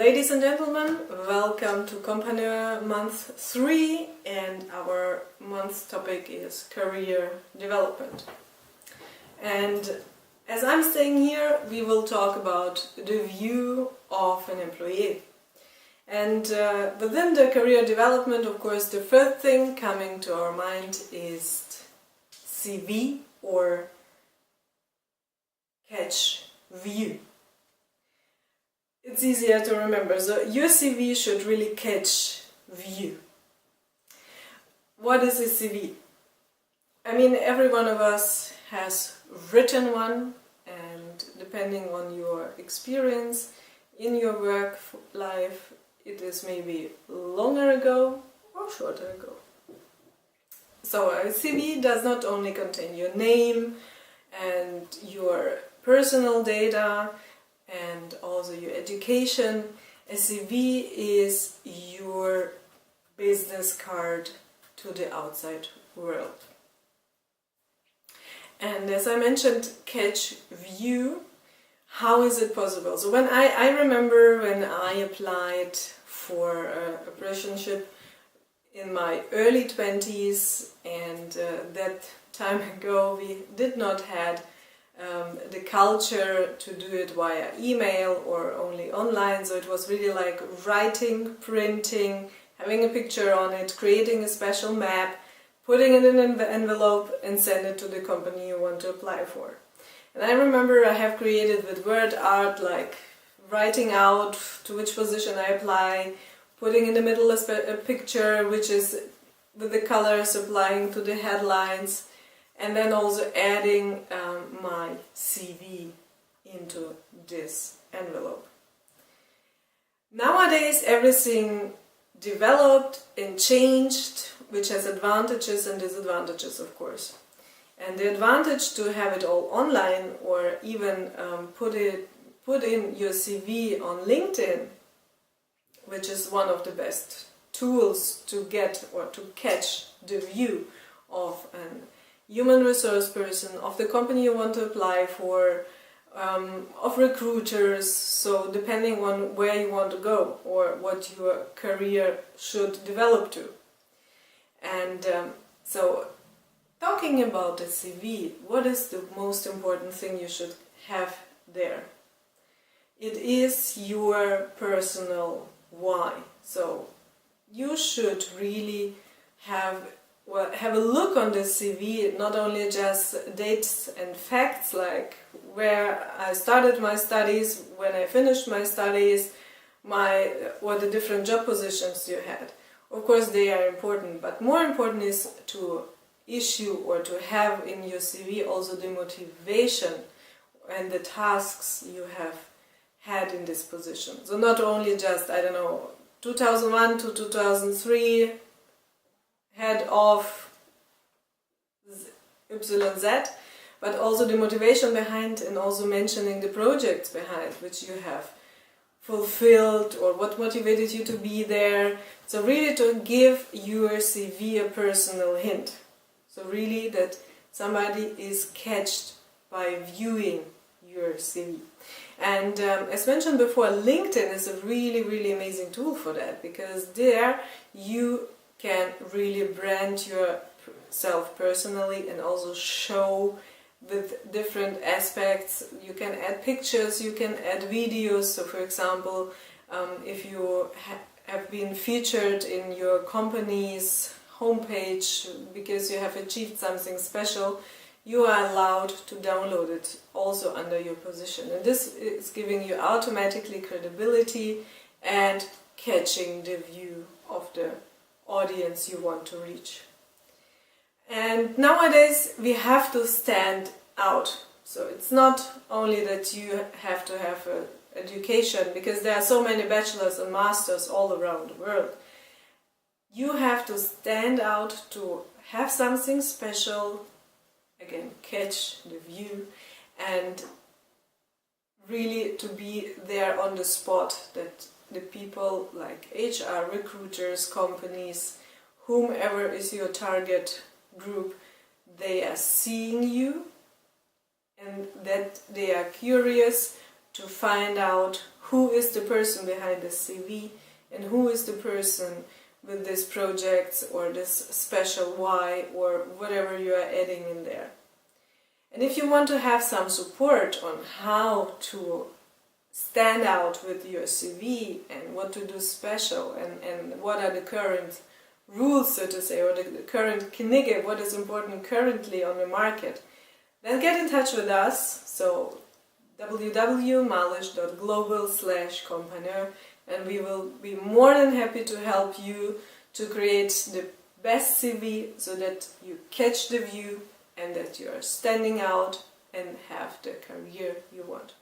Ladies and gentlemen, welcome to Compagneur month 3, and our month's topic is career development. And as I'm staying here, we will talk about the view of an employee. And within the career development, of course, the first thing coming to our mind is CV or catch view. It's easier to remember. So your CV should really catch view. What is a CV? I mean, every one of us has written one, and depending on your experience in your work life, it is maybe longer ago or shorter ago. So a CV does not only contain your name and your personal data and also your education. A CV is your business card to the outside world. And as I mentioned, catch view. How is it possible? So when I remember when I applied for a apprenticeship in my early 20s, and that time ago we did not have the culture to do it via email or only online, so it was really like writing, printing, having a picture on it, creating a special map, putting it in an envelope and send it to the company you want to apply for. And I remember I have created with word art, like writing out to which position I apply, putting in the middle a picture which is with the colors applying to the headlines, and then also adding my CV into this envelope. Nowadays everything developed and changed, which has advantages and disadvantages, of course. And the advantage to have it all online, or even put in your CV on LinkedIn, which is one of the best tools to get or to catch the view of an human resource person, of the company you want to apply for, of recruiters, so depending on where you want to go or what your career should develop to. And so talking about the CV, what is the most important thing you should have there? It is your personal why. So you should really have a look on the CV, not only just dates and facts like where I started my studies, when I finished my studies, what the different job positions you had. Of course they are important, but more important is to issue or to have in your CV also the motivation and the tasks you have had in this position. So not only just, 2001 to 2003, head of YZ, but also the motivation behind, and also mentioning the projects behind which you have fulfilled or what motivated you to be there. So really to give your CV a personal hint. So really that somebody is catched by viewing your CV. And as mentioned before, LinkedIn is a really, really amazing tool for that, because there you can really brand yourself personally and also show with different aspects. You can add pictures, you can add videos. So for example, if you have been featured in your company's homepage because you have achieved something special, you are allowed to download it also under your position. And this is giving you automatically credibility and catching the view of the audience you want to reach. And nowadays we have to stand out. So it's not only that you have to have an education, because there are so many bachelors and masters all around the world. You have to stand out to have something special, again, catch the view, and really to be there on the spot, that the people like HR, recruiters, companies, whomever is your target group, they are seeing you and that they are curious to find out who is the person behind the CV and who is the person with this project or this special why or whatever you are adding in there. And if you want to have some support on how to stand out with your CV and what to do special and what are the current rules, so to say, or the current Knigge, what is important currently on the market, then get in touch with us. So www.malish.global/Compagneur, and we will be more than happy to help you to create the best CV so that you catch the view and that you are standing out and have the career you want.